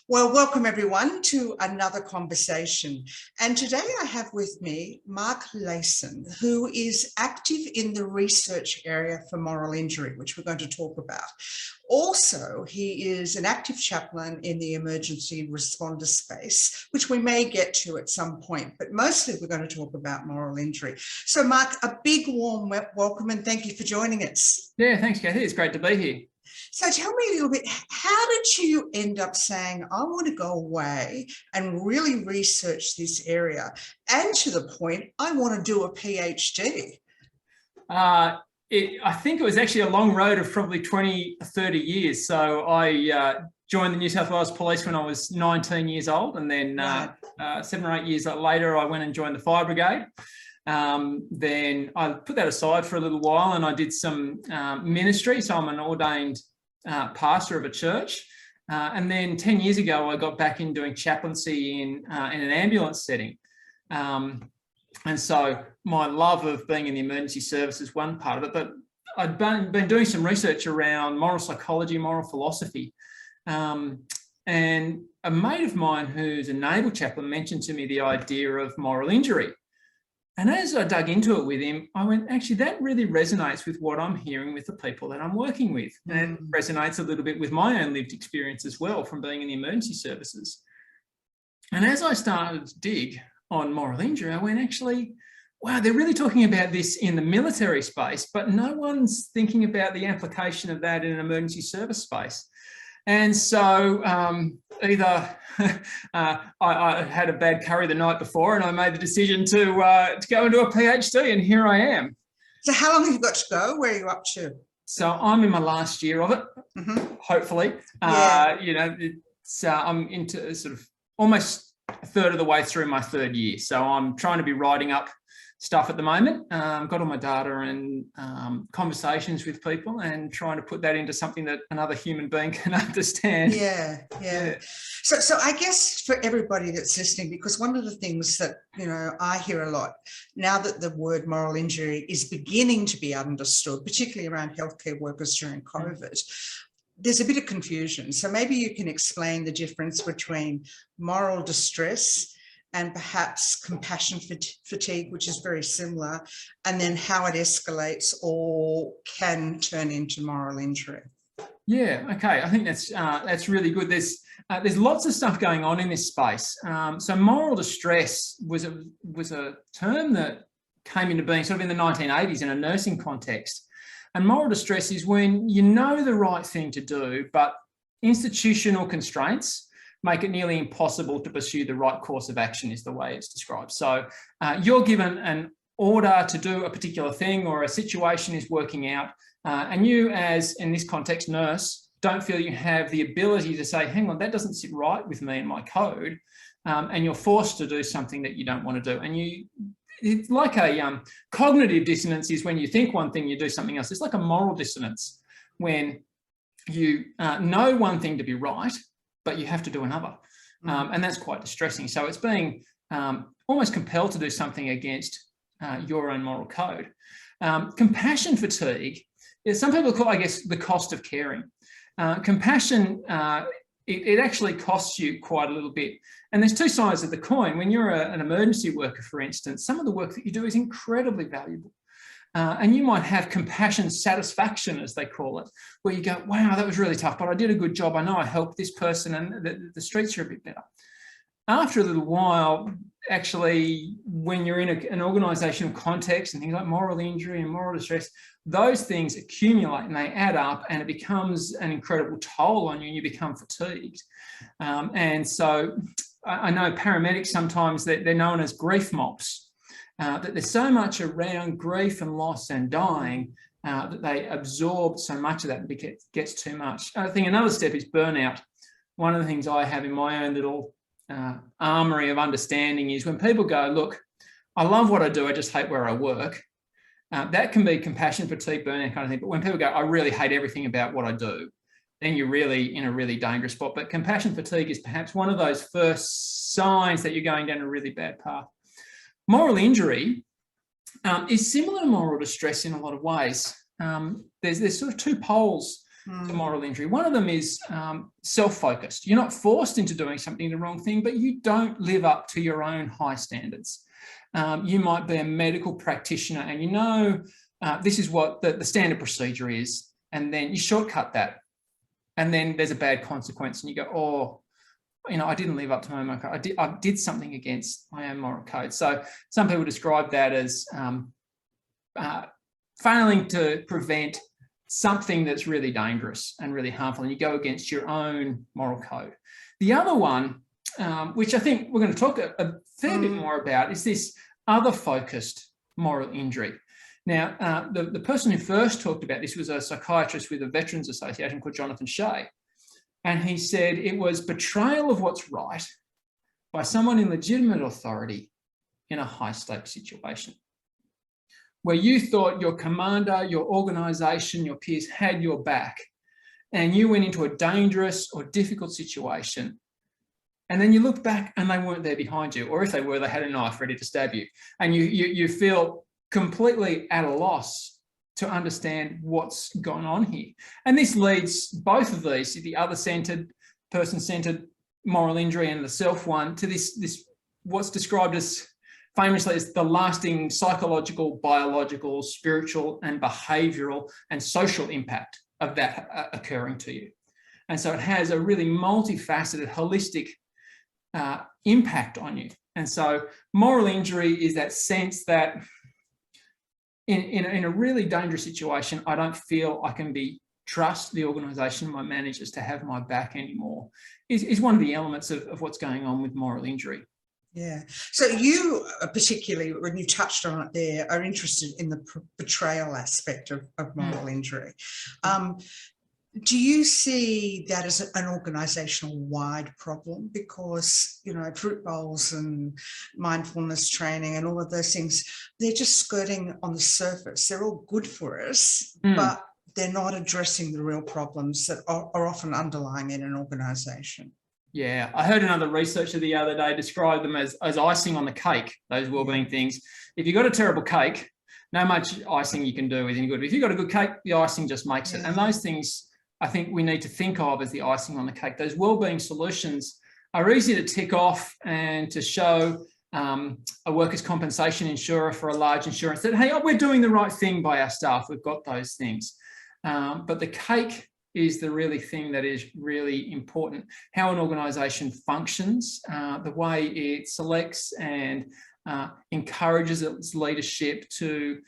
Well, welcome everyone to another conversation. And today I have with me Mark Layson, who is active in the research area for moral injury, which we're going to talk about. Also, he is an active chaplain in the emergency responder space, which we may get to at some point, but mostly we're going to talk about moral injury. So Mark, a big warm welcome and thank you for joining us. Yeah, thanks, Kathy. It's great to be here. So tell me a little bit, how did you end up saying, I want to go away and really research this area, and to the point, I want to do a PhD? I think it was actually a long road of probably 20, 30 years. So I joined the New South Wales Police when I was 19 years old, and then 7 or 8 years later, I went and joined the fire brigade. Then I put that aside for a little while and I did some ministry. So I'm an ordained pastor of a church. And then 10 years ago, I got back in doing chaplaincy in an ambulance setting. And so my love of being in the emergency service is one part of it, but I'd been doing some research around moral psychology, moral philosophy. And a mate of mine who's a naval chaplain mentioned to me the idea of moral injury. And as I dug into it with him, I went, actually, that really resonates with what I'm hearing with the people that I'm working with. And it resonates a little bit with my own lived experience as well from being in the emergency services. And as I started to dig on moral injury, I went, actually, wow, they're really talking about this in the military space, but no one's thinking about the application of that in an emergency service space. And so either I had a bad curry the night before and I made the decision to go and do a PhD, and here I am. So how long have you got to go? Where are you up to? So I'm in my last year of it, hopefully. Yeah. I'm into sort of almost a third of the way through my third year. So I'm trying to be writing up stuff at the moment. Got all my data and conversations with people and trying to put that into something that another human being can understand. Yeah. So I guess for everybody that's listening, because one of the things that, I hear a lot now that the word moral injury is beginning to be understood, particularly around healthcare workers during COVID, there's a bit of confusion. So maybe you can explain the difference between moral distress and perhaps compassion fatigue, which is very similar, and then how it escalates or can turn into moral injury. Yeah, okay. I think that's really good. There's lots of stuff going on in this space. So moral distress was a term that came into being sort of in the 1980s in a nursing context. And moral distress is when you know the right thing to do, but institutional constraints make it nearly impossible to pursue the right course of action, is the way it's described. So you're given an order to do a particular thing, or a situation is working out, and you, as in this context, nurse, don't feel you have the ability to say, hang on, that doesn't sit right with me and my code, and you're forced to do something that you don't want to do. And it's like a cognitive dissonance is when you think one thing, you do something else. It's like a moral dissonance when you know one thing to be right, but you have to do another. And that's quite distressing. So it's being almost compelled to do something against your own moral code. Compassion fatigue is, some people call, I guess, the cost of caring. Compassion, it actually costs you quite a little bit. And there's two sides of the coin. When you're an emergency worker, for instance, some of the work that you do is incredibly valuable. And you might have compassion satisfaction, as they call it, where you go, wow, that was really tough, but I did a good job. I know I helped this person and the streets are a bit better. After a little while, actually, when you're in an organisational context and things like moral injury and moral distress, those things accumulate and they add up, and it becomes an incredible toll on you and you become fatigued. And so I know paramedics sometimes, they're known as grief mops. That there's so much around grief and loss and dying that they absorb so much of that and it gets too much. I think another step is burnout. One of the things I have in my own little armory of understanding is when people go, look, I love what I do, I just hate where I work. That can be compassion fatigue, burnout kind of thing. But when people go, I really hate everything about what I do, then you're really in a really dangerous spot. But compassion fatigue is perhaps one of those first signs that you're going down a really bad path. Moral injury is similar to moral distress in a lot of ways. There's sort of two poles to moral injury. One of them is self-focused. You're not forced into doing something the wrong thing, but you don't live up to your own high standards. You might be a medical practitioner and you know this is what the standard procedure is, and then you shortcut that. And then there's a bad consequence and you go, oh, you know, I didn't live up to my moral code. I did something against my own moral code. So some people describe that as failing to prevent something that's really dangerous and really harmful, and you go against your own moral code. The other one, which I think we're going to talk a fair bit more about, is this other focused moral injury. Now, the person who first talked about this was a psychiatrist with a Veterans Association called Jonathan Shea. And he said it was betrayal of what's right by someone in legitimate authority in a high-stakes situation, where you thought your commander, your organisation, your peers had your back, and you went into a dangerous or difficult situation, and then you look back and they weren't there behind you, or if they were, they had a knife ready to stab you, and you feel completely at a loss to understand what's gone on here. And this leads both of these, the other-centred, person-centred moral injury and the self one, to this what's described as famously as the lasting psychological, biological, spiritual and behavioural and social impact of that occurring to you. And so it has a really multifaceted, holistic impact on you. And so moral injury is that sense that in a really dangerous situation, I don't feel I can trust the organisation, my managers, to have my back anymore, is one of the elements of what's going on with moral injury. Yeah. So you, particularly when you touched on it there, are interested in the betrayal aspect of moral injury. Do you see that as an organisational wide problem? Because, you know, fruit bowls and mindfulness training and all of those things, they're just skirting on the surface. They're all good for us, but they're not addressing the real problems that are often underlying in an organisation. Yeah, I heard another researcher the other day describe them as icing on the cake, those wellbeing things. If you've got a terrible cake, no much icing you can do is any good. If you've got a good cake, the icing just makes it. And those things I think we need to think of as the icing on the cake. Those wellbeing solutions are easy to tick off and to show a workers' compensation insurer for a large insurance that, hey, we're doing the right thing by our staff. We've got those things. But the cake is the really thing that is really important. How an organisation functions, the way it selects and encourages its leadership to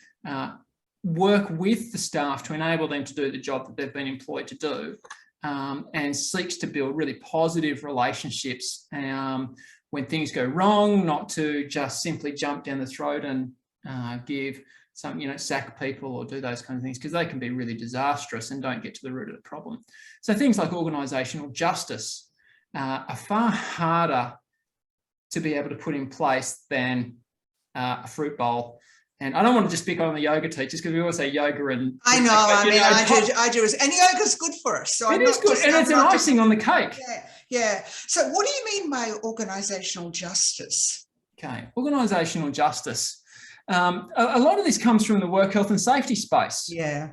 work with the staff to enable them to do the job that they've been employed to do, and seeks to build really positive relationships when things go wrong, not to just simply jump down the throat and give some, sack people or do those kinds of things, because they can be really disastrous and don't get to the root of the problem. So things like organisational justice are far harder to be able to put in place than a fruit bowl. And I don't want to just pick on the yoga teachers, because we always say yoga and... I know, I do. And yoga's good for us. So it is good, and it's an icing on the cake. Yeah. So what do you mean by organisational justice? Okay, organisational justice. A lot of this comes from the work health and safety space. Yeah.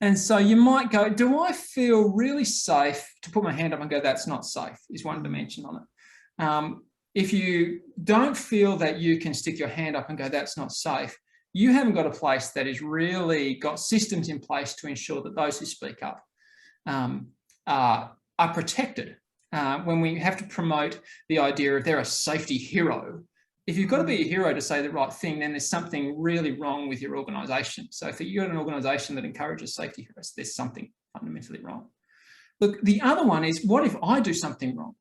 And so you might go, do I feel really safe to put my hand up and go, that's not safe, is one dimension on it. If you don't feel that you can stick your hand up and go, that's not safe, you haven't got a place that has really got systems in place to ensure that those who speak up are protected. When we have to promote the idea of they're a safety hero, if you've got to be a hero to say the right thing, then there's something really wrong with your organisation. So if you've got an organisation that encourages safety heroes, there's something fundamentally wrong. Look, the other one is, what if I do something wrong?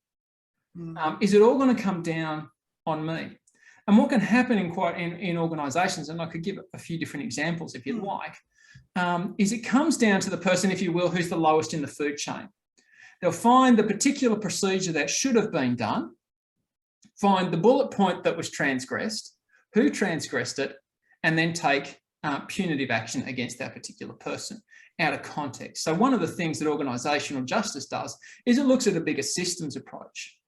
Is it all going to come down on me? And what can happen in organisations, and I could give a few different examples if you'd like, is it comes down to the person, if you will, who's the lowest in the food chain. They'll find the particular procedure that should have been done, find the bullet point that was transgressed, who transgressed it, and then take punitive action against that particular person out of context. So one of the things that organisational justice does is it looks at a bigger systems approach.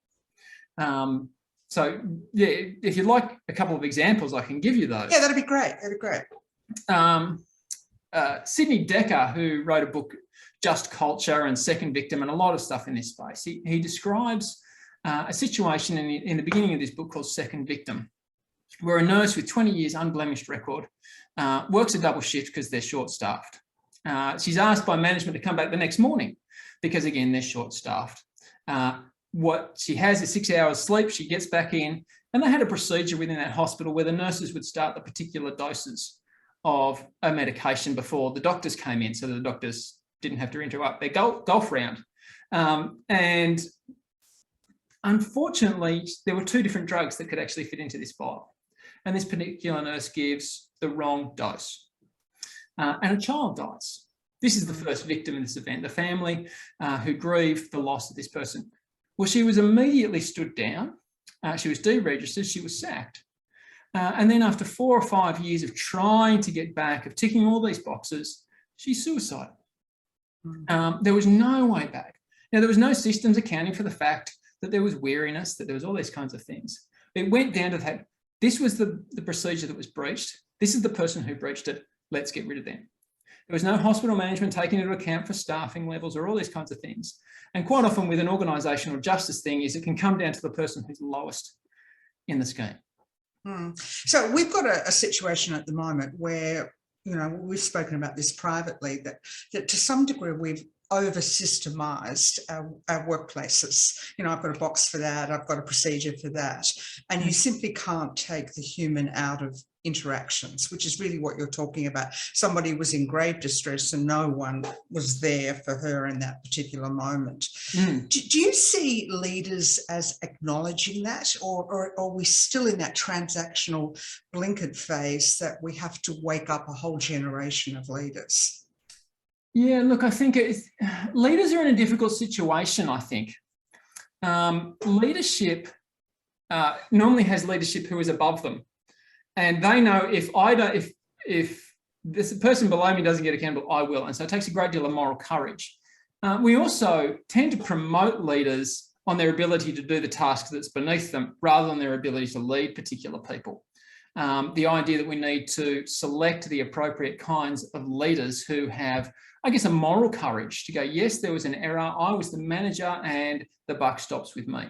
So yeah, if you'd like a couple of examples, I can give you those. Yeah, that'd be great. That'd be great. Sidney Dekker, who wrote a book just culture and second victim and a lot of stuff in this space. He describes a situation in the beginning of this book called Second Victim, where a nurse with 20 years unblemished record works a double shift because they're short-staffed. She's asked by management to come back the next morning because, again, they're short-staffed. What she has is 6 hours sleep. She gets back in, and they had a procedure within that hospital where the nurses would start the particular doses of a medication before the doctors came in, so that the doctors didn't have to interrupt their golf round. And unfortunately, there were 2 different drugs that could actually fit into this vial. And this particular nurse gives the wrong dose. And a child dies. This is the first victim in this event, the family who grieved the loss of this person. Well, she was immediately stood down. She was deregistered. She was sacked. And then after 4 or 5 years of trying to get back, of ticking all these boxes, she suicided. There was no way back. Now, there was no systems accounting for the fact that there was weariness, that there was all these kinds of things. It went down to that. This was the procedure that was breached. This is the person who breached it. Let's get rid of them. There was no hospital management taking into account for staffing levels or all these kinds of things. And quite often with an organisational justice thing is it can come down to the person who's lowest in the scheme. So we've got a situation at the moment where, you know, we've spoken about this privately, that to some degree we've over-systemised our workplaces. You know, I've got a box for that, I've got a procedure for that, and you simply can't take the human out of interactions, which is really what you're talking about. Somebody was in grave distress and no one was there for her in that particular moment. Do you see leaders as acknowledging that, or are we still in that transactional blinkered phase that we have to wake up a whole generation of leaders? Yeah, look, I think leaders are in a difficult situation, I think. Leadership normally has leadership who is above them. And they know if this person below me doesn't get accountable, I will. And so it takes a great deal of moral courage. We also tend to promote leaders on their ability to do the task that's beneath them rather than their ability to lead particular people. The idea that we need to select the appropriate kinds of leaders who have, I guess, a moral courage to go, yes, there was an error, I was the manager and the buck stops with me.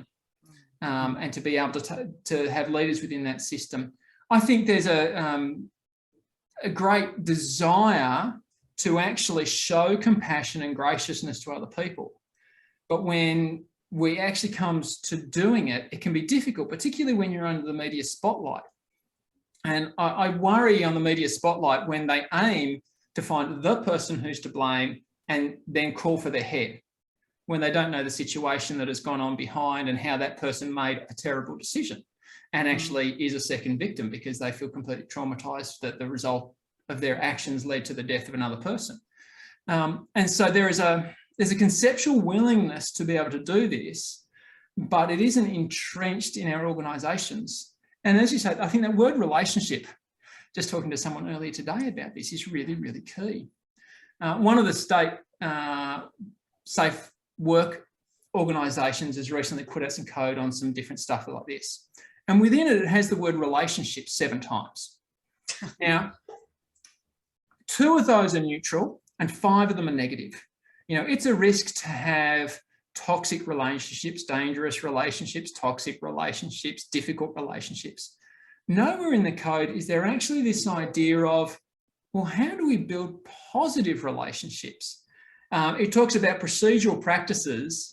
And to be able to have leaders within that system. I think there's a great desire to actually show compassion and graciousness to other people. But when we actually comes to doing it, it can be difficult, particularly when you're under the media spotlight. And I worry on the media spotlight when they aim to find the person who's to blame and then call for their head, when they don't know the situation that has gone on behind and how that person made a terrible decision and actually is a second victim because they feel completely traumatized that the result of their actions led to the death of another person. And so there's a conceptual willingness to be able to do this, but it isn't entrenched in our organisations. And as you say, I think that word relationship, just talking to someone earlier today about this, is really, really key. One of the state safe work organisations has recently put out some code on some different stuff like this. And within it, it has the word relationship 7 times. Now, 2 of those are neutral and 5 of them are negative. You know, it's a risk to have toxic relationships, dangerous relationships, toxic relationships, difficult relationships. Nowhere in the code is there actually this idea of, well, how do we build positive relationships? It talks about procedural practices.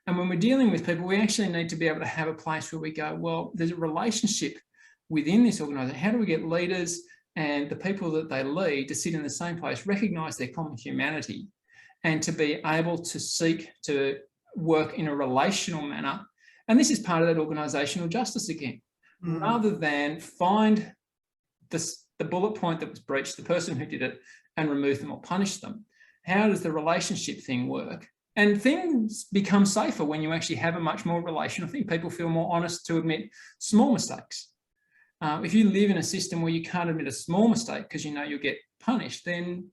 And when we're dealing with people, we actually need to be able to have a place where we go, well, there's a relationship within this organisation. How do we get leaders and the people that they lead to sit in the same place, recognise their common humanity, and to be able to seek to work in a relational manner? And this is part of that organisational justice again. Rather than find the bullet point that was breached, the person who did it, and remove them or punish them. How does the relationship thing work? And things become safer when you actually have a much more relational thing. People feel more honest to admit small mistakes. If you live in a system where you can't admit a small mistake because you know you'll get punished, then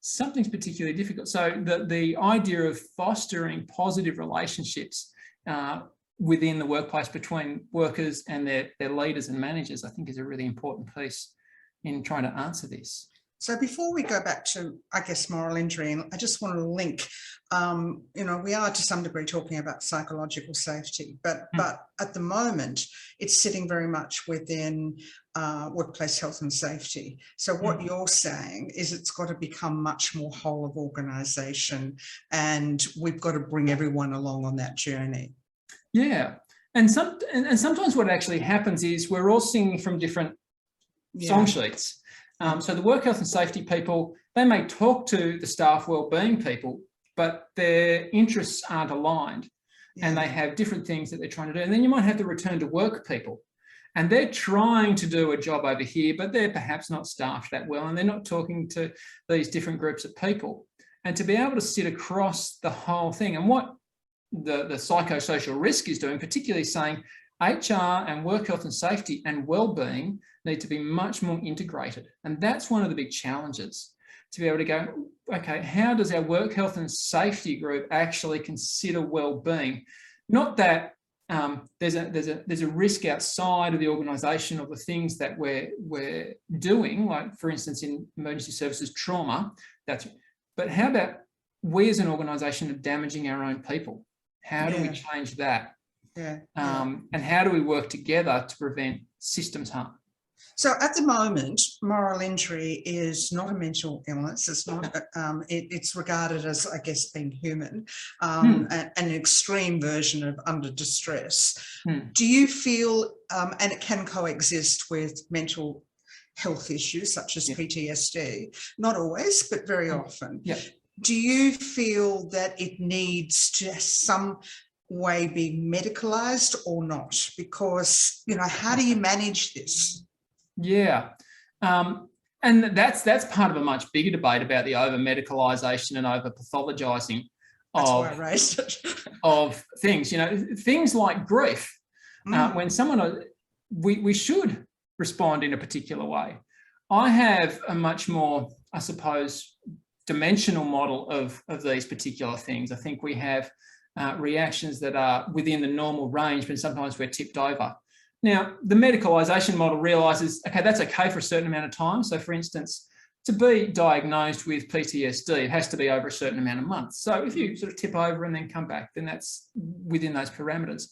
something's particularly difficult. So the idea of fostering positive relationships within the workplace between workers and their leaders and managers, I think, is a really important piece in trying to answer this. So before we go back to, I guess, moral injury, and I just want to link, we are to some degree talking about psychological safety, but at the moment, it's sitting very much within workplace health and safety. So what you're saying is it's got to become much more whole of organisation, and we've got to bring everyone along on that journey. Yeah. And sometimes what actually happens is we're all singing from different song sheets. So the work health and safety people, they may talk to the staff wellbeing people, but their interests aren't aligned, and they have different things that they're trying to do. And then you might have the return to work people, and they're trying to do a job over here, but they're perhaps not staffed that well, and they're not talking to these different groups of people. And to be able to sit across the whole thing, and what the psychosocial risk is doing, particularly saying HR and work health and safety and wellbeing need to be much more integrated. And that's one of the big challenges, to be able to go, okay, how does our work health and safety group actually consider wellbeing? Not that there's a risk outside of the organisation of the things that we're doing, like for instance in emergency services trauma. But how about we as an organisation are damaging our own people? How do we change that? And how do we work together to prevent systems harm? So at the moment, moral injury is not a mental illness. It's not. It's regarded as, I guess, being human, an extreme version of under distress. Do you feel, and it can coexist with mental health issues such as PTSD, not always, but very often. Do you feel that it needs to some way be medicalised or not? Because, how do you manage this? And that's part of a much bigger debate about the over-medicalisation and over-pathologising of things. Things like grief. When we should respond in a particular way. I have a much more, I suppose, dimensional model of these particular things. I think we have reactions that are within the normal range, but sometimes we're tipped over. Now, the medicalisation model realises, okay, that's okay for a certain amount of time. So, for instance, to be diagnosed with PTSD, it has to be over a certain amount of months. So if you sort of tip over and then come back, then that's within those parameters.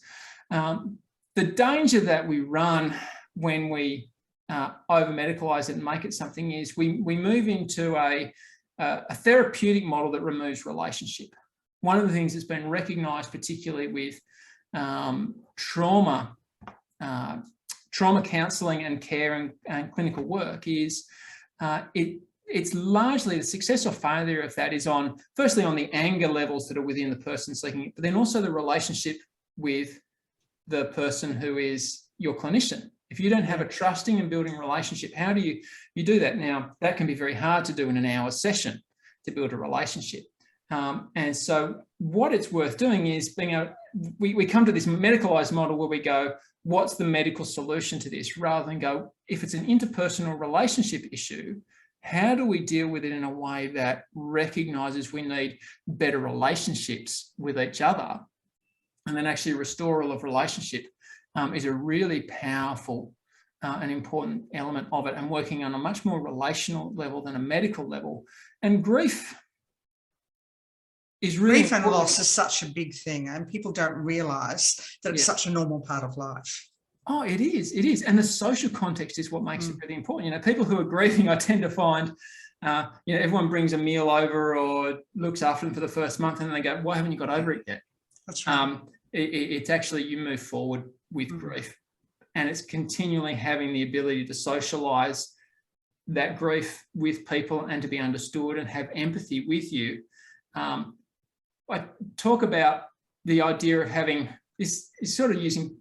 The danger that we run when we over-medicalise it and make it something is we move into a therapeutic model that removes relationship. One of the things that's been recognised, particularly with trauma counselling and care and clinical work, is it's largely the success or failure of that is firstly on the anger levels that are within the person seeking it, but then also the relationship with the person who is your clinician. If you don't have a trusting and building relationship, how do you do that? Now, that can be very hard to do in an hour session, to build a relationship. And so what it's worth doing is we come to this medicalised model where we go, what's the medical solution to this? Rather than go, if it's an interpersonal relationship issue, how do we deal with it in a way that recognises we need better relationships with each other? And then actually restoral of relationship is a really powerful and important element of it, and working on a much more relational level than a medical level. And grief is really Grief and loss is such a big thing, and people don't realise that it's such a normal part of life. Oh, it is. And the social context is what makes it really important. People who are grieving, I tend to find, everyone brings a meal over or looks after them for the first month, and then they go, why haven't you got over it yet? That's right. It's actually, you move forward with grief, and it's continually having the ability to socialise that grief with people and to be understood and have empathy with you. I talk about the idea of having this is sort of using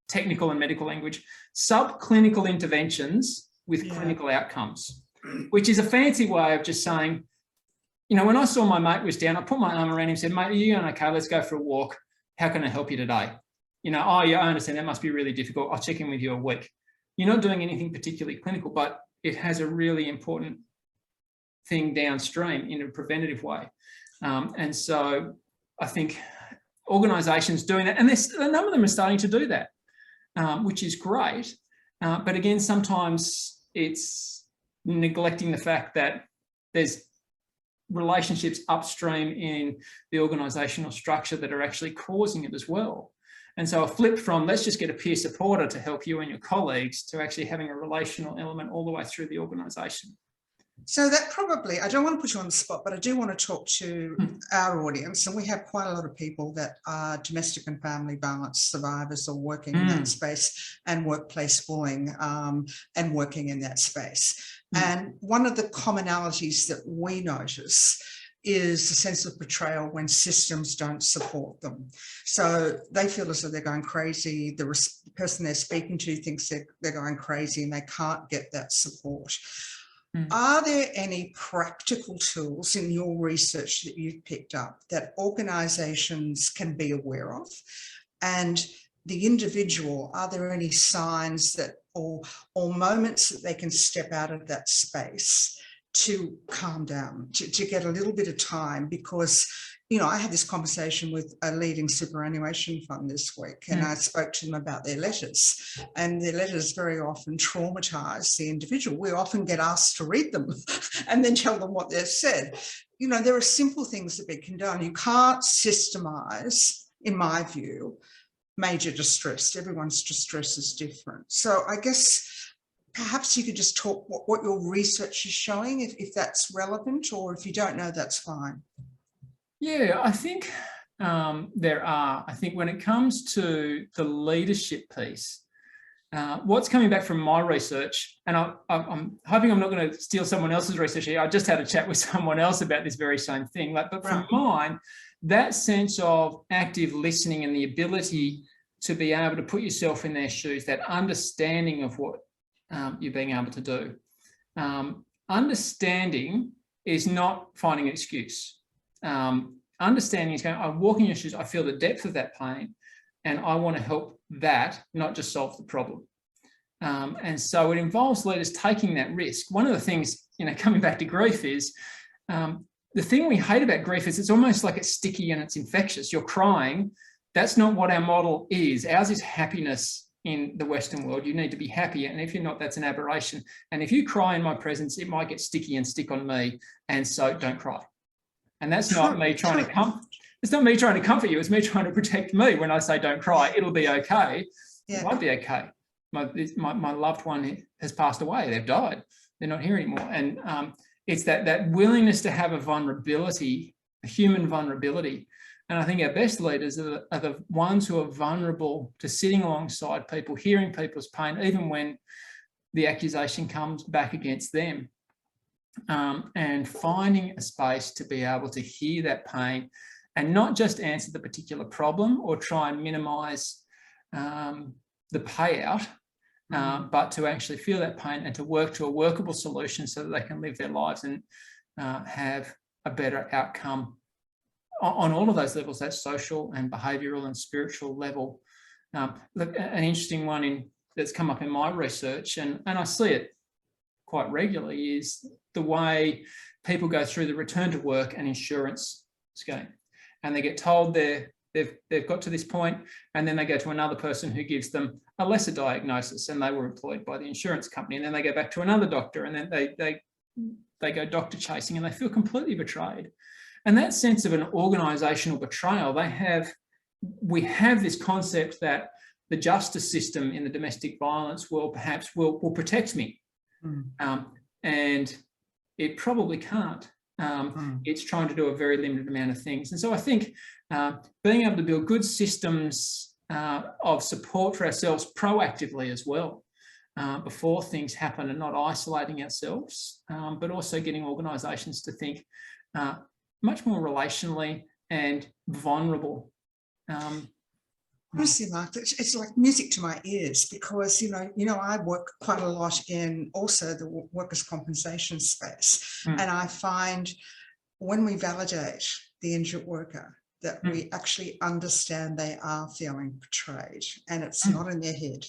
technical and medical language, subclinical interventions with clinical outcomes, which is a fancy way of just saying, when I saw my mate was down, I put my arm around him and said, mate, are you going okay? Let's go for a walk. How can I help you today? Oh, yeah, I understand. That must be really difficult. I'll check in with you a week. You're not doing anything particularly clinical, but it has a really important thing downstream in a preventative way. And so I think organisations doing that, and a number of them are starting to do that, which is great. But again, sometimes it's neglecting the fact that there's relationships upstream in the organisational structure that are actually causing it as well. And so a flip from let's just get a peer supporter to help you and your colleagues to actually having a relational element all the way through the organisation. So that probably, I don't want to put you on the spot, but I do want to talk to our audience, and we have quite a lot of people that are domestic and family violence survivors or working in that space, and workplace bullying and working in that space. And one of the commonalities that we notice is a sense of betrayal when systems don't support them. So they feel as though they're going crazy. The person they're speaking to thinks they're going crazy and they can't get that support. Are there any practical tools in your research that you've picked up that organisations can be aware of? And the individual, are there any signs that or moments that they can step out of that space to calm down, to get a little bit of time? Because, you know, I had this conversation with a leading superannuation fund this week, and I spoke to them about their letters, and their letters very often traumatise the individual. We often get asked to read them and then tell them what they've said. You know, there are simple things that we can do. You can't systemise, in my view, major distress. Everyone's distress is different. So I guess perhaps you could just talk what your research is showing, if that's relevant, or if you don't know, that's fine. Yeah, I think there are. I think when it comes to the leadership piece, what's coming back from my research, and I'm hoping I'm not going to steal someone else's research here. I just had a chat with someone else about this very same thing. But from mine, that sense of active listening and the ability to be able to put yourself in their shoes, that understanding of what you're being able to do. Understanding is not finding an excuse. Understanding is going, I'm walking your shoes, I feel the depth of that pain, and I want to help that, not just solve the problem. And so it involves leaders taking that risk. One of the things, you know, coming back to grief is, the thing we hate about grief is it's almost like it's sticky and it's infectious. You're crying. That's not what our model is. Ours is happiness in the Western world. You need to be happy. And if you're not, that's an aberration. And if you cry in my presence, it might get sticky and stick on me. And so don't cry. And that's not me trying to comfort. It's not me trying to comfort you. It's me trying to protect me. When I say don't cry, it'll be okay. It won't be okay. My loved one has passed away. They've died. They're not here anymore. And it's that willingness to have a vulnerability, a human vulnerability. And I think our best leaders are the ones who are vulnerable to sitting alongside people, hearing people's pain, even when the accusation comes back against them, and finding a space to be able to hear that pain and not just answer the particular problem or try and minimise the payout, but to actually feel that pain and to work to a workable solution so that they can live their lives and have a better outcome on all of those levels, that social and behavioural and spiritual level. Look, an interesting one that's come up in my research, and I see it quite regularly, is the way people go through the return to work and insurance scheme. And they get told they've got to this point, and then they go to another person who gives them a lesser diagnosis, and they were employed by the insurance company. And then they go back to another doctor, and then they go doctor chasing, and they feel completely betrayed. And that sense of an organisational betrayal, we have this concept that the justice system in the domestic violence world perhaps will protect me. And it probably can't. It's trying to do a very limited amount of things. And so I think being able to build good systems of support for ourselves proactively as well, before things happen, and not isolating ourselves, but also getting organisations to think much more relationally and vulnerable. Honestly, Mark, it's like music to my ears, because, you know, I work quite a lot in also the workers' compensation space. And I find when we validate the injured worker, that we actually understand they are feeling betrayed, and it's not in their head.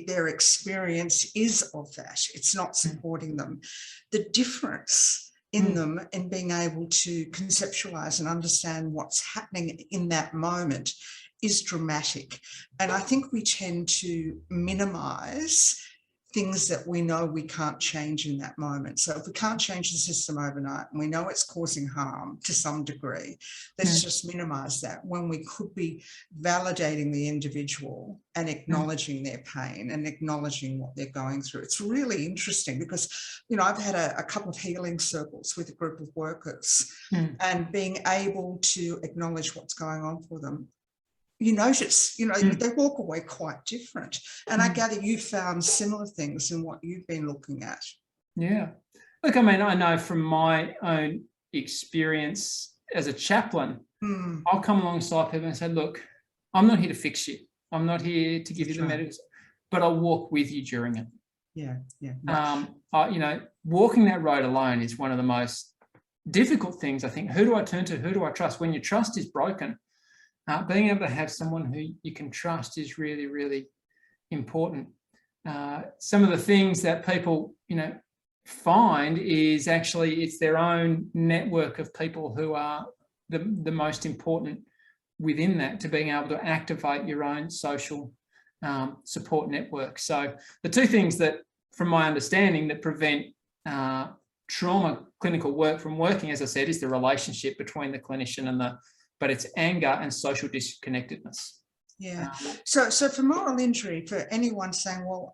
Their experience is of that. It's not supporting them. The difference in them and being able to conceptualize and understand what's happening in that moment is dramatic. And I think we tend to minimize things that we know we can't change in that moment. So if we can't change the system overnight and we know it's causing harm to some degree, let's just minimize that, when we could be validating the individual and acknowledging their pain and acknowledging what they're going through. It's really interesting because, you know, I've had a couple of healing circles with a group of workers, and being able to acknowledge what's going on for them, you notice, you know, they walk away quite different. And I gather you found similar things in what you've been looking at. Yeah. Look, I mean, I know from my own experience as a chaplain, I'll come alongside people and say, look, I'm not here to fix you. I'm not here to give you the medicine, but I'll walk with you during it. Yeah. You know, walking that road alone is one of the most difficult things, I think. Who do I turn to? Who do I trust? When your trust is broken, being able to have someone who you can trust is really, really important. Some of the things that people, you know, find is actually it's their own network of people who are the most important within that, to being able to activate your own social support network. So the two things that, from my understanding, that prevent trauma clinical work from working, as I said, is the relationship between the clinician and but it's anger and social disconnectedness. Yeah. So for moral injury, for anyone saying, well,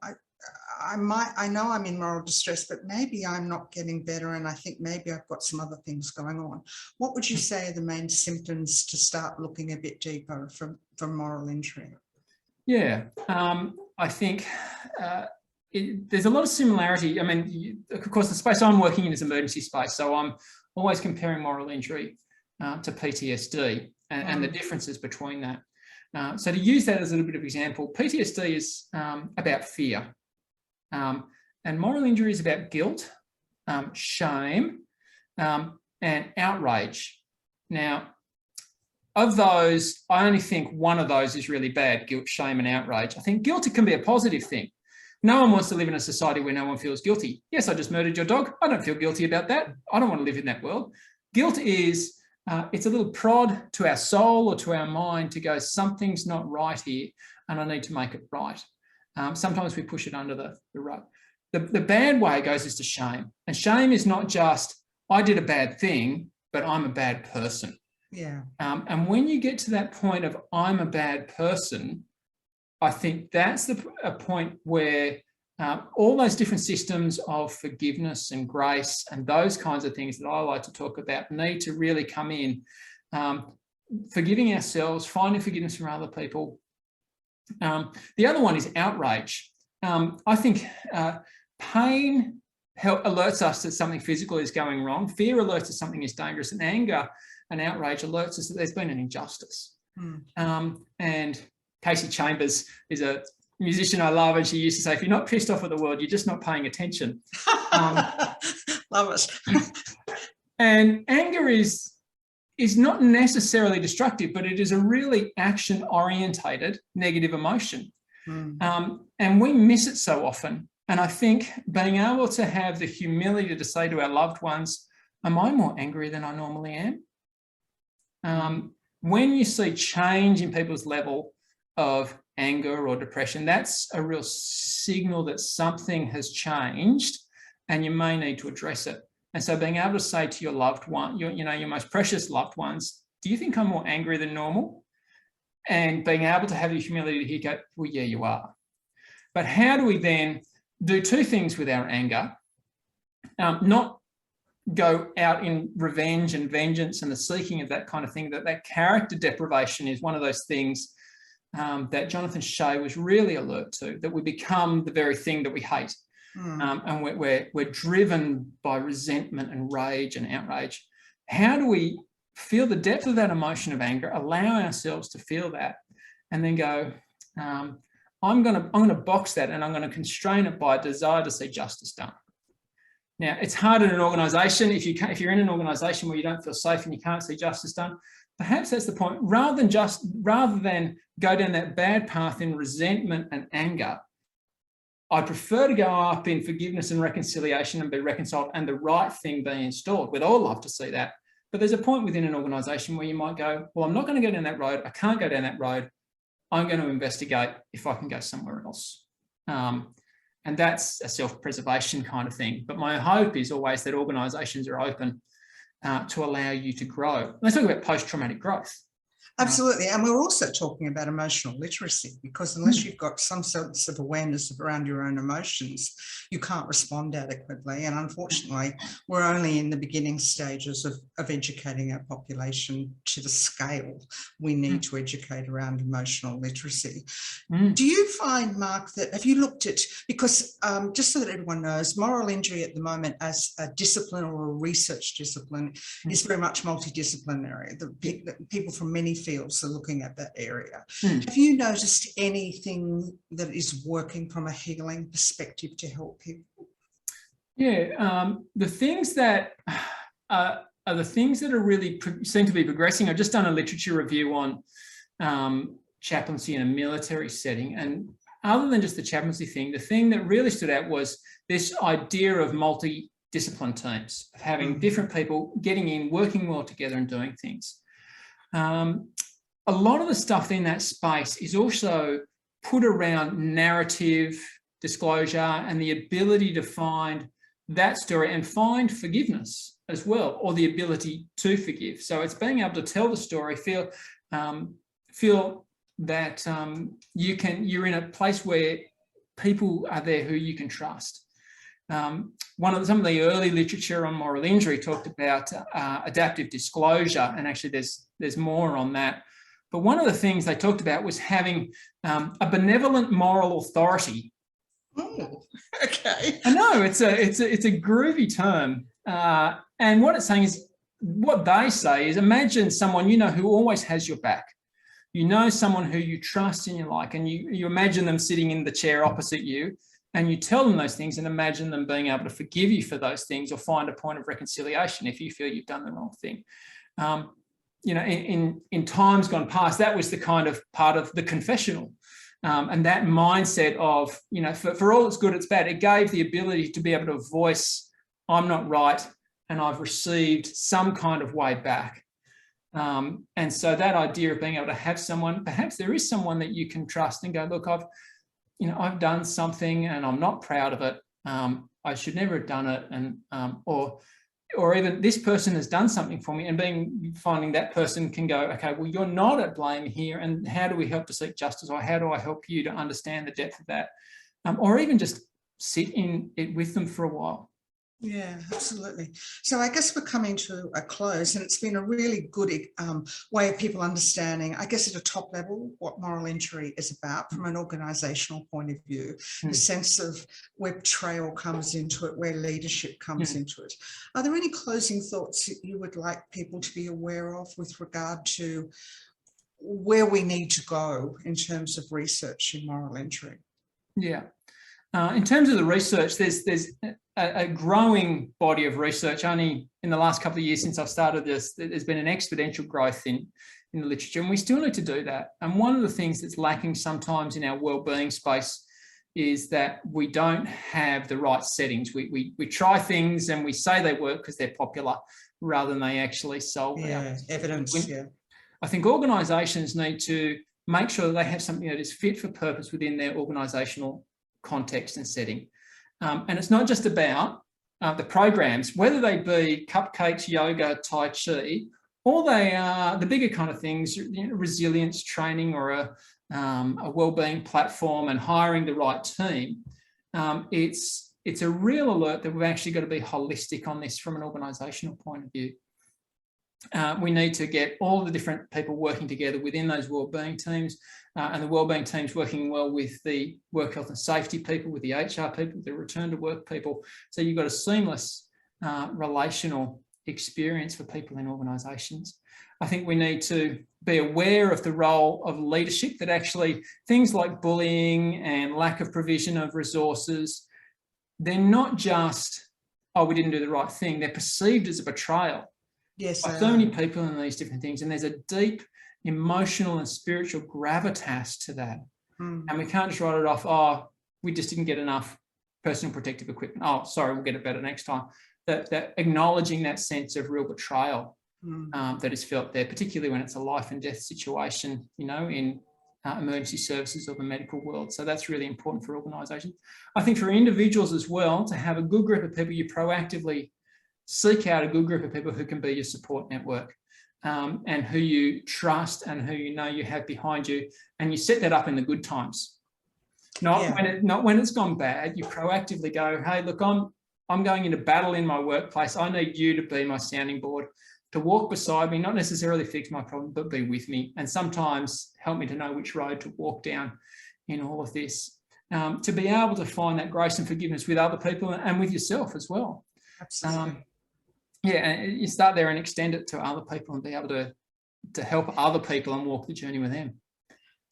I know I'm in moral distress, but maybe I'm not getting better, and I think maybe I've got some other things going on. What would you say are the main symptoms to start looking a bit deeper from moral injury? Yeah, I think there's a lot of similarity. I mean, of course, the space I'm working in is emergency space, so I'm always comparing moral injury to PTSD and the differences between that. So to use that as a little bit of example, PTSD is about fear, and moral injury is about guilt, shame, and outrage. Now, of those, I only think one of those is really bad: guilt, shame, and outrage. I think guilt can be a positive thing. No one wants to live in a society where no one feels guilty. Yes, I just murdered your dog. I don't feel guilty about that. I don't want to live in that world. Guilt is, it's a little prod to our soul or to our mind to go, something's not right here and I need to make it right. Sometimes we push it under the rug. The bad way it goes is to shame. And shame is not just, I did a bad thing, but I'm a bad person. Yeah. And when you get to that point of I'm a bad person, I think that's a point where all those different systems of forgiveness and grace and those kinds of things that I like to talk about need to really come in. Forgiving ourselves, finding forgiveness from other people. The other one is outrage. I think pain alerts us that something physical is going wrong. Fear alerts us something is dangerous, and anger and outrage alerts us that there's been an injustice. And Casey Chambers is a musician I love, and she used to say, if you're not pissed off at the world, you're just not paying attention. Love it. And anger is not necessarily destructive, but it is a really action-orientated negative emotion. And we miss it so often. And I think being able to have the humility to say to our loved ones, am I more angry than I normally am? When you see change in people's level of anger or depression, that's a real signal that something has changed and you may need to address it. And so being able to say to your loved one, your most precious loved ones, do you think I'm more angry than normal? And being able to have the humility to go, well, yeah, you are. But how do we then do two things with our anger? Not go out in revenge and vengeance and the seeking of that kind of thing. That character deprivation is one of those things that Jonathan Shea was really alert to, that we become the very thing that we hate. And we're driven by resentment and rage and outrage. How do we feel the depth of that emotion of anger, allow ourselves to feel that, and then go, I'm going to box that, and I'm going to constrain it by a desire to see justice done. Now, it's hard in an organisation. If you're in an organisation where you don't feel safe and you can't see justice done, perhaps that's the point. Rather than go down that bad path in resentment and anger, I prefer to go up in forgiveness and reconciliation and be reconciled and the right thing being installed. We'd all love to see that. But there's a point within an organisation where you might go, well, I'm not going to go down that road. I can't go down that road. I'm going to investigate if I can go somewhere else. And that's a self-preservation kind of thing. But my hope is always that organisations are open to allow you to grow. Let's talk about post-traumatic growth. Absolutely. And we're also talking about emotional literacy, because unless you've got some sense of awareness around your own emotions, you can't respond adequately. And unfortunately, we're only in the beginning stages of educating our population to the scale we need to educate around emotional literacy. Do you find, Mark, that have you looked at, because just so that everyone knows, moral injury at the moment as a discipline or a research discipline is very much multidisciplinary. The people from many fields are looking at that area. Have you noticed anything that is working from a healing perspective to help people? Yeah, the things that are the things that are really seem to be progressing. I've just done a literature review on chaplaincy in a military setting, and other than just the chaplaincy thing, the thing that really stood out was this idea of multidiscipline teams, of having different people getting in, working well together and doing things. A lot of the stuff in that space is also put around narrative, disclosure, and the ability to find that story and find forgiveness as well, or the ability to forgive. So it's being able to tell the story, feel that you're in a place where people are there who you can trust. Some of the early literature on moral injury talked about adaptive disclosure, and actually there's more on that. But one of the things they talked about was having a benevolent moral authority. Oh, okay. I know it's a groovy term, and what it's saying is, what they say is, imagine someone who always has your back. Someone who you trust and you like, and you imagine them sitting in the chair opposite you, and you tell them those things and imagine them being able to forgive you for those things or find a point of reconciliation if you feel you've done the wrong thing. In times gone past, that was the kind of part of the confessional. And that mindset of, for all it's good, it's bad, it gave the ability to be able to voice, I'm not right, and I've received some kind of way back. And so that idea of being able to have someone, perhaps there is someone that you can trust and go, look, I've done something and I'm not proud of it. I should never have done it. And, or even this person has done something for me, and finding that person can go, okay, well, you're not at blame here. And how do we help to seek justice? Or how do I help you to understand the depth of that? Or even just sit in it with them for a while. Yeah, absolutely. So I guess we're coming to a close, and it's been a really good way of people understanding, I guess, at a top level, what moral injury is about from an organisational point of view, the sense of where betrayal comes into it, where leadership comes into it. Are there any closing thoughts that you would like people to be aware of with regard to where we need to go in terms of research in moral injury? Yeah. In terms of the research, there's a growing body of research. Only in the last couple of years since I've started this, there's been an exponential growth in the literature, and we still need to do that. And one of the things that's lacking sometimes in our wellbeing space is that we don't have the right settings. We try things and we say they work because they're popular rather than they actually solve evidence. I think organisations need to make sure that they have something that is fit for purpose within their organisational context and setting. And it's not just about the programs, whether they be cupcakes, yoga, Tai Chi, or they are the bigger kind of things, resilience training or a wellbeing platform and hiring the right team. It's a real alert that we've actually got to be holistic on this from an organisational point of view. We need to get all the different people working together within those wellbeing teams, and the wellbeing teams working well with the work health and safety people, with the HR people, the return to work people. So you've got a seamless relational experience for people in organisations. I think we need to be aware of the role of leadership, that actually things like bullying and lack of provision of resources, they're not just, oh, we didn't do the right thing, they're perceived as a betrayal. Yes, by so many people in these different things, and there's a deep emotional and spiritual gravitas to that. And we can't just write it off, oh, we just didn't get enough personal protective equipment. Oh, sorry, we'll get it better next time. That acknowledging that sense of real betrayal that is felt there, particularly when it's a life and death situation, in emergency services of the medical world. So that's really important for organisations. I think for individuals as well, to have a good group of people, you proactively seek out a good group of people who can be your support network, and who you trust and who you know you have behind you, and you set that up in the good times. Not when it's gone bad. You proactively go, hey, look, I'm going into battle in my workplace. I need you to be my sounding board, to walk beside me, not necessarily fix my problem, but be with me, and sometimes help me to know which road to walk down in all of this. To be able to find that grace and forgiveness with other people and with yourself as well. Absolutely. And you start there and extend it to other people and be able to help other people and walk the journey with them.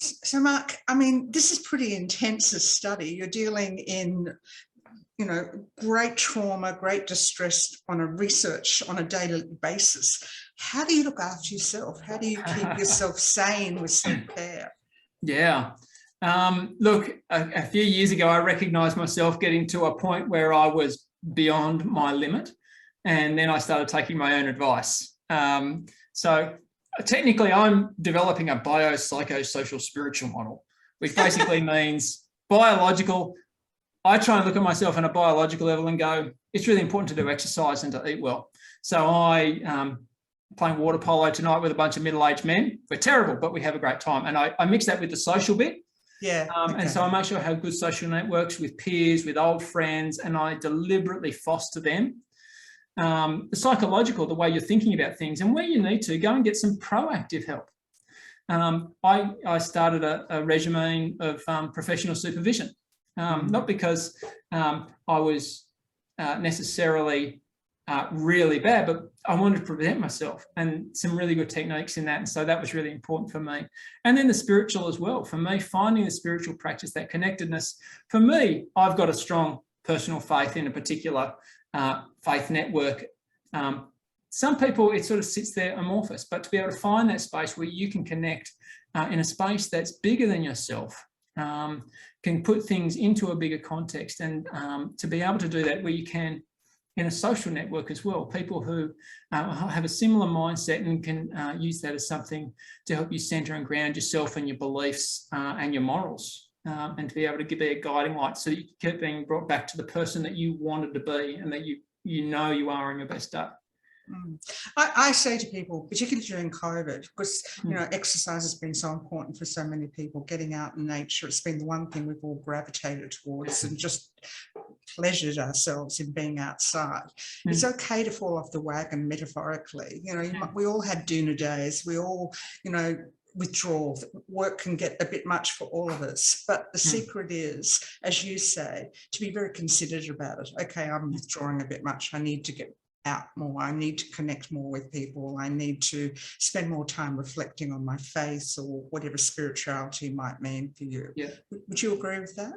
So, Mark, I mean, this is pretty intense a study. You're dealing in, you know, great trauma, great distress on a daily basis. How do you look after yourself? How do you keep yourself sane with self-care? Yeah. Look, a few years ago, I recognised myself getting to a point where I was beyond my limit, and then I started taking my own advice. So technically, I'm developing a biopsychosocial-spiritual model, which basically means biological. I try and look at myself on a biological level and go, it's really important to do exercise and to eat well. So I playing water polo tonight with a bunch of middle-aged men. We're terrible, but we have a great time. And I mix that with the social bit. Yeah. Okay. And so I make sure I have good social networks with peers, with old friends, and I deliberately foster them. The psychological, the way you're thinking about things, and where you need to, go and get some proactive help. I started a regimen of professional supervision, not because I was necessarily really bad, but I wanted to prevent myself, and some really good techniques in that. And so that was really important for me. And then the spiritual as well. For me, finding the spiritual practice, that connectedness. For me, I've got a strong personal faith in a particular faith network. Some people, it sort of sits there amorphous, but to be able to find that space where you can connect in a space that's bigger than yourself, can put things into a bigger context, and to be able to do that where you can in a social network as well, people who have a similar mindset and can use that as something to help you centre and ground yourself and your beliefs and your morals. And to be able to be a guiding light, so you keep being brought back to the person that you wanted to be, and that you know you are on your best day. I say to people, particularly during COVID, because you know, exercise has been so important for so many people, getting out in nature, it's been the one thing we've all gravitated towards and just pleasured ourselves in being outside. It's okay to fall off the wagon, metaphorically. You know, we all had doona days, we all, you know, withdraw. Work can get a bit much for all of us, but the secret is, as you say, to be very considerate about it. Okay, I'm withdrawing a bit much, I need to get out more, I need to connect more with people, I need to spend more time reflecting on my faith or whatever spirituality might mean for you. Yeah. Would you agree with that?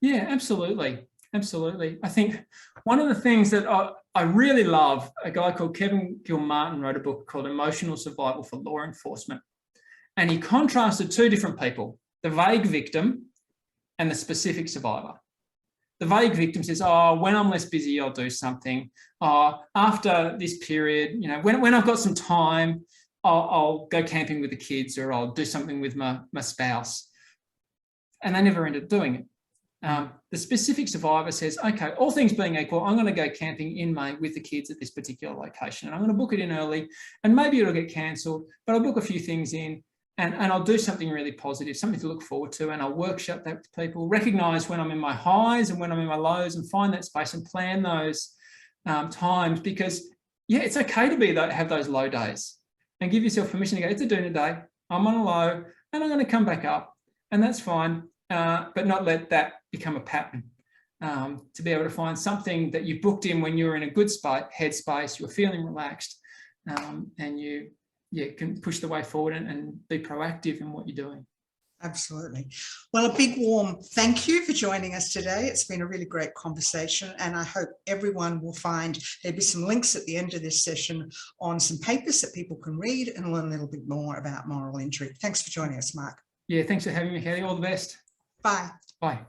Yeah, absolutely. Absolutely. I think one of the things that I really love, a guy called Kevin Gilmartin wrote a book called Emotional Survival for Law Enforcement. And he contrasted two different people, the vague victim and the specific survivor. The vague victim says, oh, when I'm less busy, I'll do something. After this period, you know, when I've got some time, I'll go camping with the kids, or I'll do something with my spouse. And they never ended up doing it. The specific survivor says, okay, all things being equal, I'm going to go camping in May with the kids at this particular location, and I'm going to book it in early, and maybe it'll get cancelled, but I'll book a few things in, and I'll do something really positive, something to look forward to, and I'll workshop that with people, recognise when I'm in my highs and when I'm in my lows, and find that space and plan those times, because, yeah, it's okay to have those low days, and give yourself permission to go, it's a doona day, I'm on a low, and I'm going to come back up, and that's fine. But not let that become a pattern. To be able to find something that you booked in when you were in a good headspace, you were feeling relaxed, and you can push the way forward and be proactive in what you're doing. Absolutely. Well, a big warm thank you for joining us today. It's been a really great conversation, and I hope everyone will find there'll be some links at the end of this session on some papers that people can read and learn a little bit more about moral injury. Thanks for joining us, Mark. Yeah, thanks for having me, Kelly. All the best. Bye. Bye.